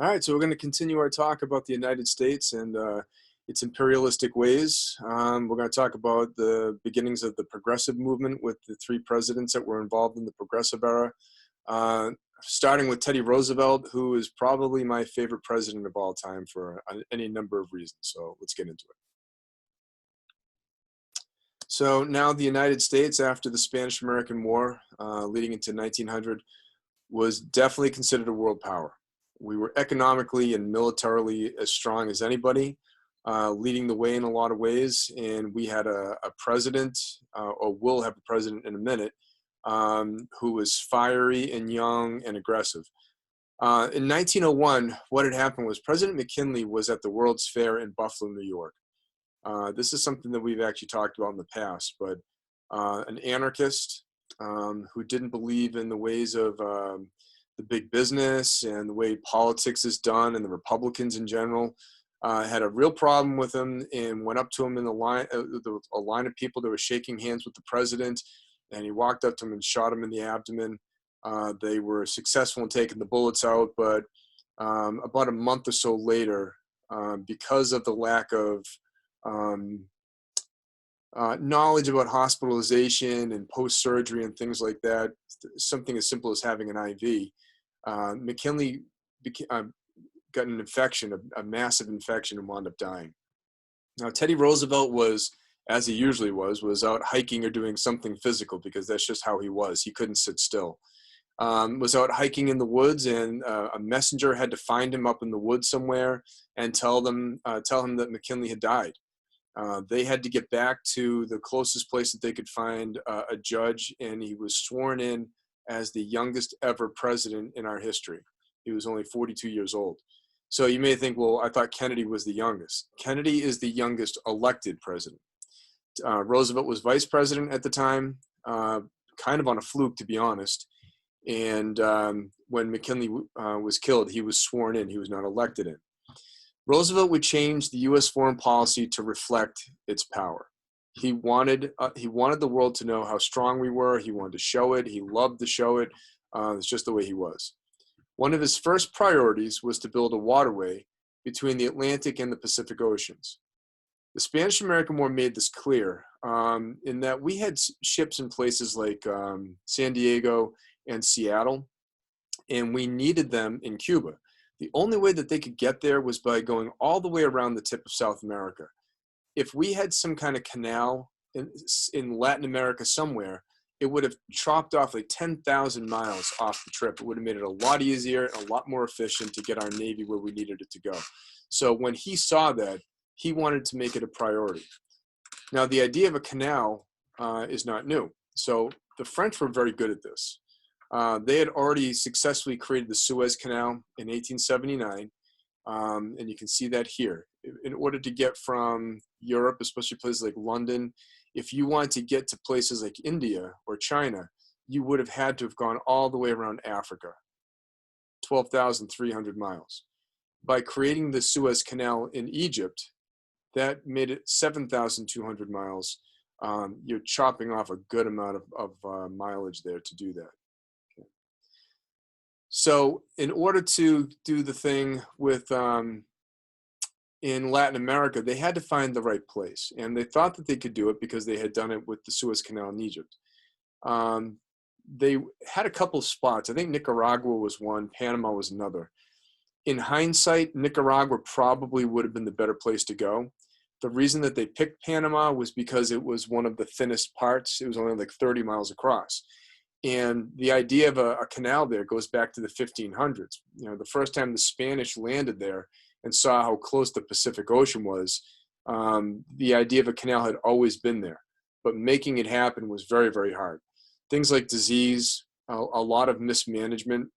All right, so we're going to continue our talk about the United States and its imperialistic ways. We're going to talk about the beginnings of the progressive movement with the three presidents that were involved in the progressive era, uh, starting with Teddy Roosevelt, who is probably my favorite president of all time for any number of reasons. So let's get into it. So now the United States, after the Spanish-American War, leading into 1900, was definitely considered a world power. We were economically and militarily as strong as anybody, leading the way in a lot of ways. And we had a president, or will have a president in a minute, who was fiery and young and aggressive. In 1901, what had happened was President McKinley was at the World's Fair in Buffalo, New York. This is something that we've actually talked about in the past, but an anarchist who didn't believe in the ways of the big business and the way politics is done, and the Republicans in general had a real problem with him, and went up to him in the line, a line of people that were shaking hands with the president, and he walked up to him and shot him in the abdomen. They were successful in taking the bullets out, but about a month or so later, because of the lack of knowledge about hospitalization and post-surgery and things like that, something as simple as having an IV, McKinley got an infection, a massive infection, and wound up dying. Now, Teddy Roosevelt was, as he usually was out hiking or doing something physical, because that's just how he was. He couldn't sit still. Was out hiking in the woods, and a messenger had to find him up in the woods somewhere and tell him that McKinley had died. They had to get back to the closest place that they could find a judge, and he was sworn in as the youngest ever president in our history. He was only 42 years old. So you may think, well, I thought Kennedy was the youngest. Kennedy is the youngest elected president. Roosevelt was vice president at the time, kind of on a fluke, to be honest. And when McKinley was killed, he was sworn in. He was not elected in. Roosevelt would change the U.S. foreign policy to reflect its power. He wanted the world to know how strong we were. He wanted to show it. He loved to show it. It's just the way he was. One of his first priorities was to build a waterway between the Atlantic and the Pacific Oceans. The Spanish-American War made this clear, in that we had ships in places like San Diego and Seattle, and we needed them in Cuba. The only way that they could get there was by going all the way around the tip of South America. If we had some kind of canal in Latin America somewhere, it would have chopped off like 10,000 miles off the trip. It would have made it a lot easier and a lot more efficient to get our Navy where we needed it to go. So when he saw that, he wanted to make it a priority. Now, the idea of a canal is not new. So the French were very good at this. They had already successfully created the Suez Canal in 1879, and you can see that here. In order to get from Europe, especially places like London, if you wanted to get to places like India or China, you would have had to have gone all the way around Africa, 12,300 miles. By creating the Suez Canal in Egypt, that made it 7,200 miles. You're chopping off a good amount of mileage there to do that. So in order to do the thing with in Latin America, they had to find the right place. And they thought that they could do it because they had done it with the Suez Canal in Egypt. They had a couple of spots. I think Nicaragua was one, Panama was another. In hindsight, Nicaragua probably would have been the better place to go. The reason that they picked Panama was because it was one of the thinnest parts. It was only like 30 miles across. And the idea of a canal there goes back to the 1500s. You know, the first time the Spanish landed there and saw how close the Pacific Ocean was, the idea of a canal had always been there. But making it happen was very, very hard. Things like disease, a lot of mismanagement.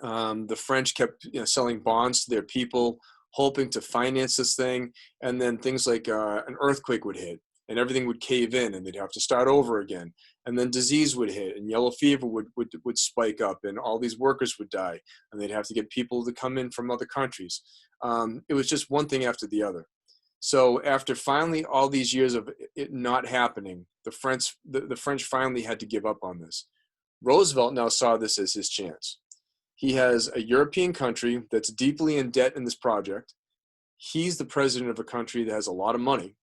The French kept selling bonds to their people, hoping to finance this thing. And then things like an earthquake would hit, and everything would cave in, and they'd have to start over again. And then disease would hit, and yellow fever would spike up, and all these workers would die, and they'd have to get people to come in from other countries. It was just one thing after the other. So after finally all these years of it not happening, the French finally had to give up on this. Roosevelt now saw this as his chance. He has a European country that's deeply in debt in this project. He's the president of a country that has a lot of money,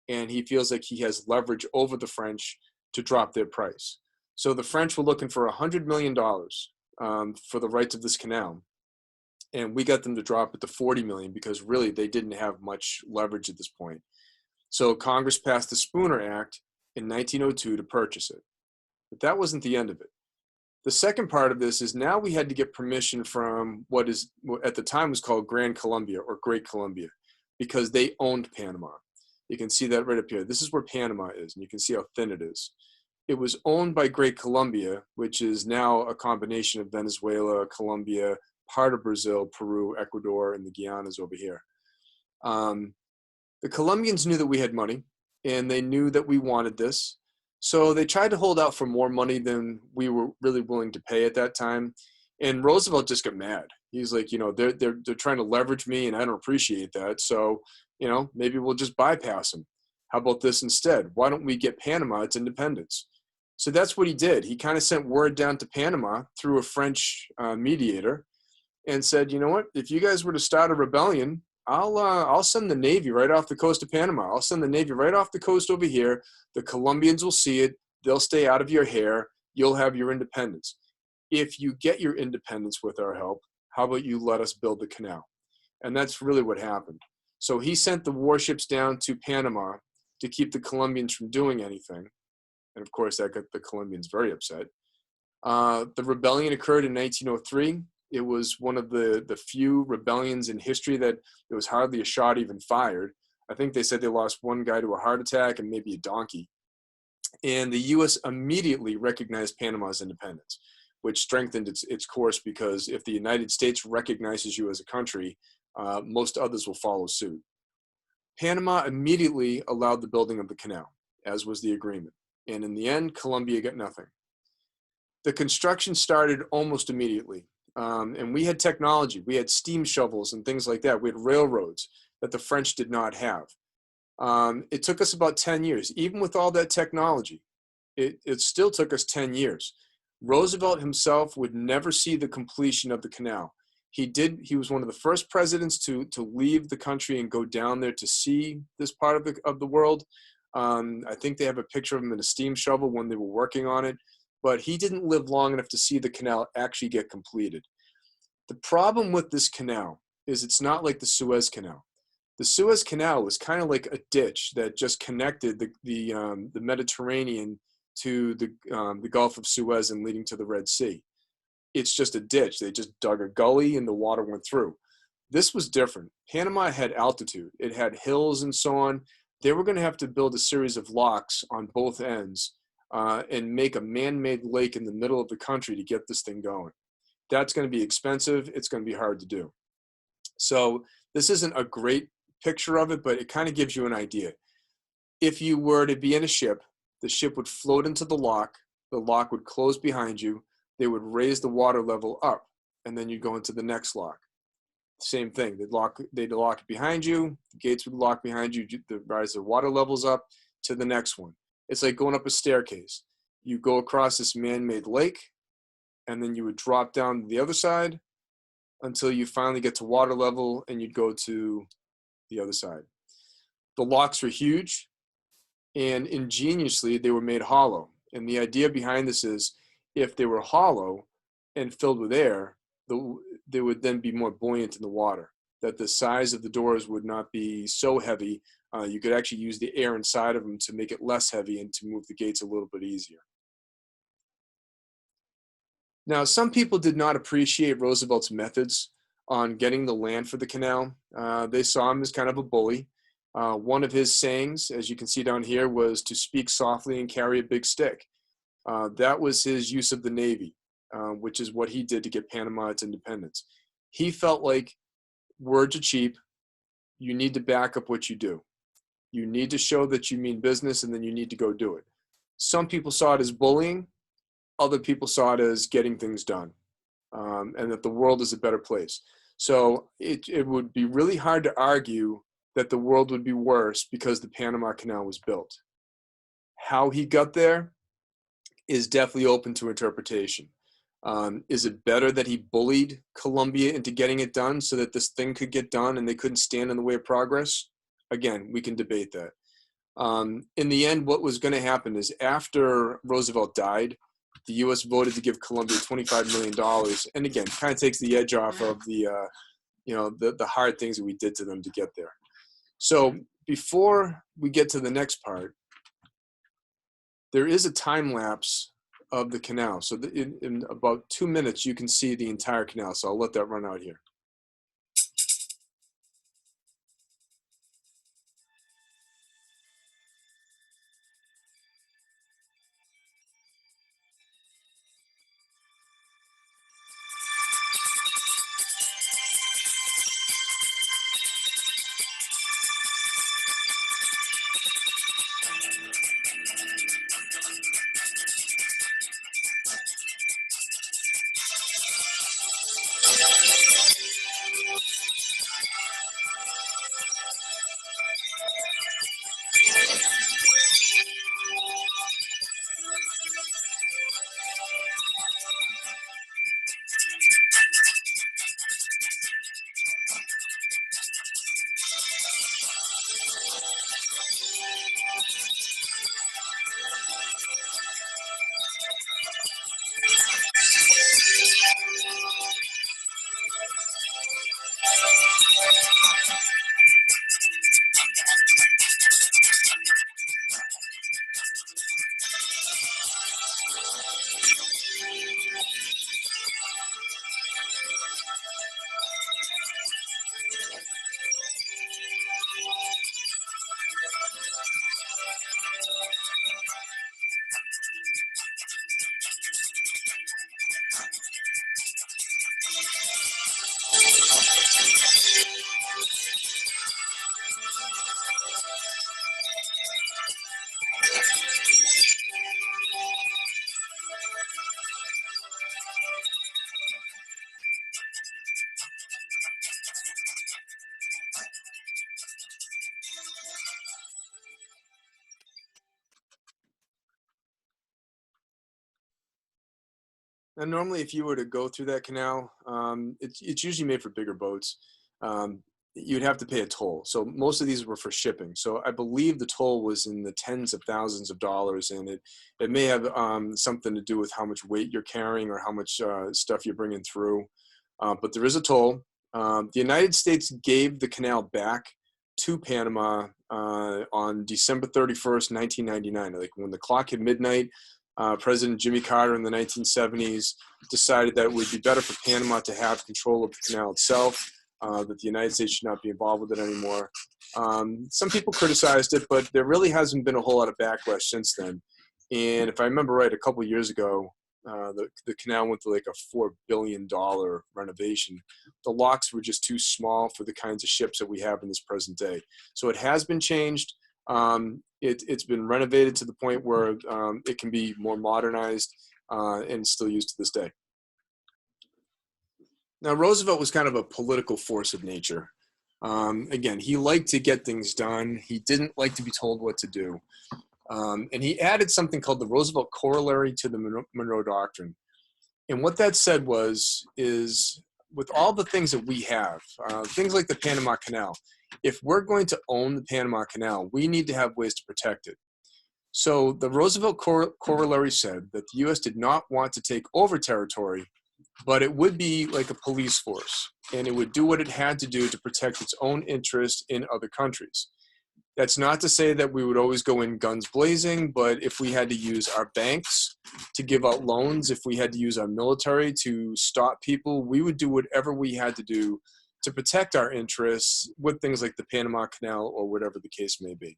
and he feels like he has leverage over the French to drop their price. So the French were looking for $100 million for the rights of this canal. And we got them to drop it to 40 million because really they didn't have much leverage at this point. So Congress passed the Spooner Act in 1902 to purchase it. But that wasn't the end of it. The second part of this is now we had to get permission from what at the time was called Grand Columbia or Great Columbia, because they owned Panama. You can see that right up here. This is where Panama is, and you can see how thin it is. It was owned by Great Columbia, which is now a combination of Venezuela, Colombia, part of Brazil, Peru, Ecuador, and the Guianas over here. The Colombians knew that we had money, and they knew that we wanted this. So they tried to hold out for more money than we were really willing to pay at that time. And Roosevelt just got mad. He's like, they're trying to leverage me, and I don't appreciate that. So, maybe we'll just bypass them. How about this instead? Why don't we get Panama its independence? So that's what he did. He kind of sent word down to Panama through a French mediator and said, you know what, if you guys were to start a rebellion, I'll send the Navy right off the coast of Panama. I'll send the Navy right off the coast over here. The Colombians will see it. They'll stay out of your hair. You'll have your independence. If you get your independence with our help, how about you let us build the canal? And that's really what happened. So he sent the warships down to Panama to keep the Colombians from doing anything. And of course, that got the Colombians very upset. The rebellion occurred in 1903. It was one of the few rebellions in history that there was hardly a shot even fired. I think they said they lost one guy to a heart attack and maybe a donkey. And the U.S. immediately recognized Panama's independence, which strengthened its course, because if the United States recognizes you as a country, most others will follow suit. Panama immediately allowed the building of the canal, as was the agreement. And in the end, Colombia got nothing. The construction started almost immediately. And we had technology. We had steam shovels and things like that. We had railroads that the French did not have. It took us about 10 years. Even with all that technology, it still took us 10 years. Roosevelt himself would never see the completion of the canal. He was one of the first presidents to leave the country and go down there to see this part of the world. I think they have a picture of him in a steam shovel when they were working on it. But he didn't live long enough to see the canal actually get completed. The problem with this canal is it's not like the Suez Canal. The Suez Canal was kind of like a ditch that just connected the Mediterranean to the Gulf of Suez and leading to the Red Sea. It's just a ditch. They just dug a gully and the water went through. This was different. Panama had altitude. It had hills and so on. They were going to have to build a series of locks on both ends and make a man-made lake in the middle of the country to get this thing going. That's going to be expensive. It's going to be hard to do. So this isn't a great picture of it, but it kind of gives you an idea. If you were to be in a ship, the ship would float into the lock would close behind you, they would raise the water level up, and then you'd go into the next lock. Same thing, they'd lock it behind you, the gates would lock behind you, rise the water levels up to the next one. It's like going up a staircase. You go across this man-made lake, and then you would drop down to the other side until you finally get to water level, and you'd go to the other side. The locks were huge, and ingeniously, they were made hollow. And the idea behind this is, if they were hollow and filled with air, they would then be more buoyant in the water, that the size of the doors would not be so heavy. You could actually use the air inside of them to make it less heavy and to move the gates a little bit easier. Now, some people did not appreciate Roosevelt's methods on getting the land for the canal. They saw him as kind of a bully. One of his sayings, as you can see down here, was to speak softly and carry a big stick. That was his use of the Navy, which is what he did to get Panama its independence. He felt like words are cheap. You need to back up what you do. You need to show that you mean business, and then you need to go do it. Some people saw it as bullying. Other people saw it as getting things done, and that the world is a better place. So it would be really hard to argue that the world would be worse because the Panama Canal was built. How he got there is definitely open to interpretation. Is it better that he bullied Colombia into getting it done so that this thing could get done and they couldn't stand in the way of progress? Again, we can debate that. In the end, what was going to happen is after Roosevelt died, the U.S. voted to give Colombia $25 million. And again, kind of takes the edge off of the hard things that we did to them to get there. So before we get to the next part, there is a time lapse of the canal. So in about 2 minutes, you can see the entire canal. So I'll let that run out here. Now, normally, if you were to go through that canal, it's usually made for bigger boats. You'd have to pay a toll. So most of these were for shipping. So I believe the toll was in the tens of thousands of dollars, and it may have something to do with how much weight you're carrying or how much stuff you're bringing through. But there is a toll. The United States gave the canal back to Panama on December 31st, 1999. Like when the clock hit midnight, President Jimmy Carter in the 1970s decided that it would be better for Panama to have control of the canal itself, that the United States should not be involved with it anymore. Some people criticized it, but there really hasn't been a whole lot of backlash since then. And if I remember right, a couple of years ago, the canal went to like a $4 billion renovation. The locks were just too small for the kinds of ships that we have in this present day. So it has been changed. It's been renovated to the point where it can be more modernized and still used to this day. Now, Roosevelt was kind of a political force of nature. Again, he liked to get things done. He didn't like to be told what to do. And he added something called the Roosevelt Corollary to the Monroe Doctrine. And what that said is with all the things that we have, things like the Panama Canal, if we're going to own the Panama Canal, we need to have ways to protect it. So the Roosevelt Corollary said that the U.S. did not want to take over territory, but it would be like a police force, and it would do what it had to do to protect its own interests in other countries. That's not to say that we would always go in guns blazing, but if we had to use our banks to give out loans, if we had to use our military to stop people, we would do whatever we had to do to protect our interests with things like the Panama Canal or whatever the case may be.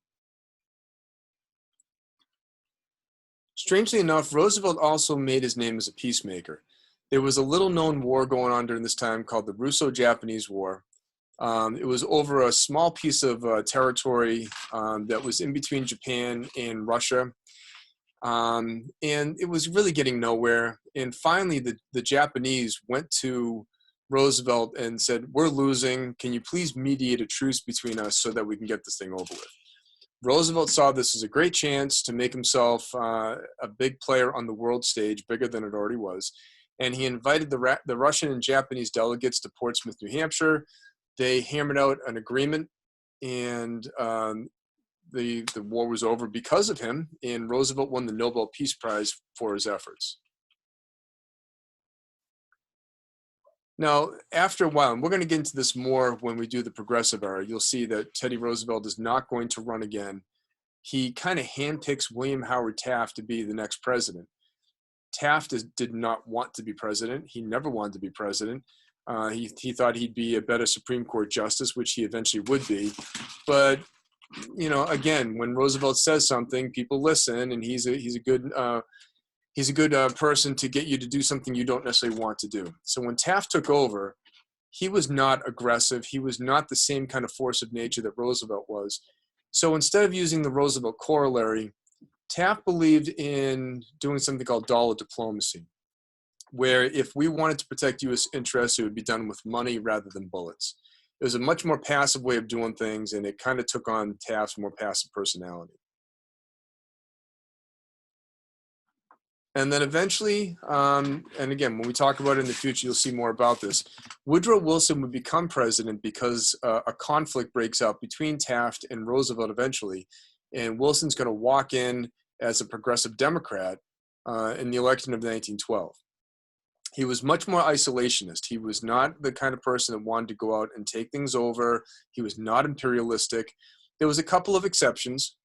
Strangely enough, Roosevelt also made his name as a peacemaker. There was a little-known war going on during this time called the Russo-Japanese War. It was over a small piece of territory that was in between Japan and Russia. And it was really getting nowhere. And finally, the Japanese went to Roosevelt and said, "We're losing. Can you please mediate a truce between us so that we can get this thing over with?" Roosevelt saw this as a great chance to make himself a big player on the world stage, bigger than it already was. and he invited the Russian and Japanese delegates to Portsmouth, New Hampshire. They hammered out an agreement, and the war was over because of him, and Roosevelt won the Nobel Peace Prize for his efforts. Now, after a while, and we're going to get into this more when we do the progressive era, you'll see that Teddy Roosevelt is not going to run again. He kind of handpicks William Howard Taft to be the next president. Taft did not want to be president. He never wanted to be president. He thought he'd be a better Supreme Court justice, which he eventually would be. But, you know, again, when Roosevelt says something, people listen, and he's a good person to get you to do something you don't necessarily want to do. So when Taft took over, he was not aggressive. He was not the same kind of force of nature that Roosevelt was. So instead of using the Roosevelt corollary, Taft believed in doing something called dollar diplomacy, where if we wanted to protect U.S. interests, it would be done with money rather than bullets. It was a much more passive way of doing things, and it kind of took on Taft's more passive personality. And then eventually, and again, when we talk about it in the future, you'll see more about this. Woodrow Wilson would become president because a conflict breaks out between Taft and Roosevelt eventually. And Wilson's going to walk in as a progressive Democrat in the election of 1912. He was much more isolationist. He was not the kind of person that wanted to go out and take things over. He was not imperialistic. There was a couple of exceptions.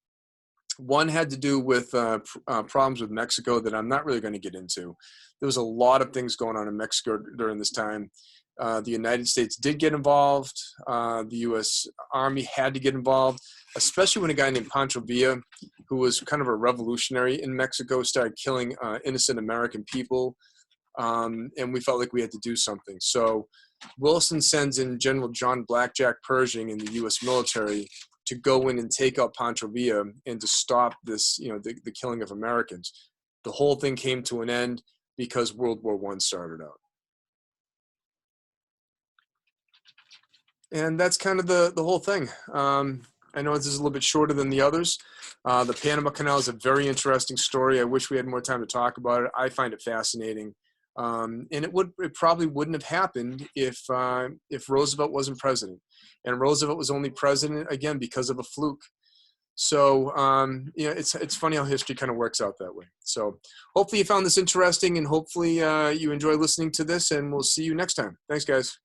One had to do with problems with Mexico that I'm not really going to get into. There was a lot of things going on in Mexico during this time. The United States did get involved. The U.S. Army had to get involved, especially when a guy named Pancho Villa, who was kind of a revolutionary in Mexico, started killing innocent American people. And we felt like we had to do something. So Wilson sends in General John Blackjack Pershing in the U.S. military to go in and take out Pancho Villa and to stop this, you know, the killing of Americans. The whole thing came to an end because World War I started out. And that's kind of the whole thing. I know this is a little bit shorter than the others. The Panama Canal is a very interesting story. I wish we had more time to talk about it. I find it fascinating. And it probably wouldn't have happened if Roosevelt wasn't president. And Roosevelt was only president, again, because of a fluke. So, you know, it's funny how history kind of works out that way. So hopefully you found this interesting, and hopefully you enjoy listening to this, and we'll see you next time. Thanks, guys.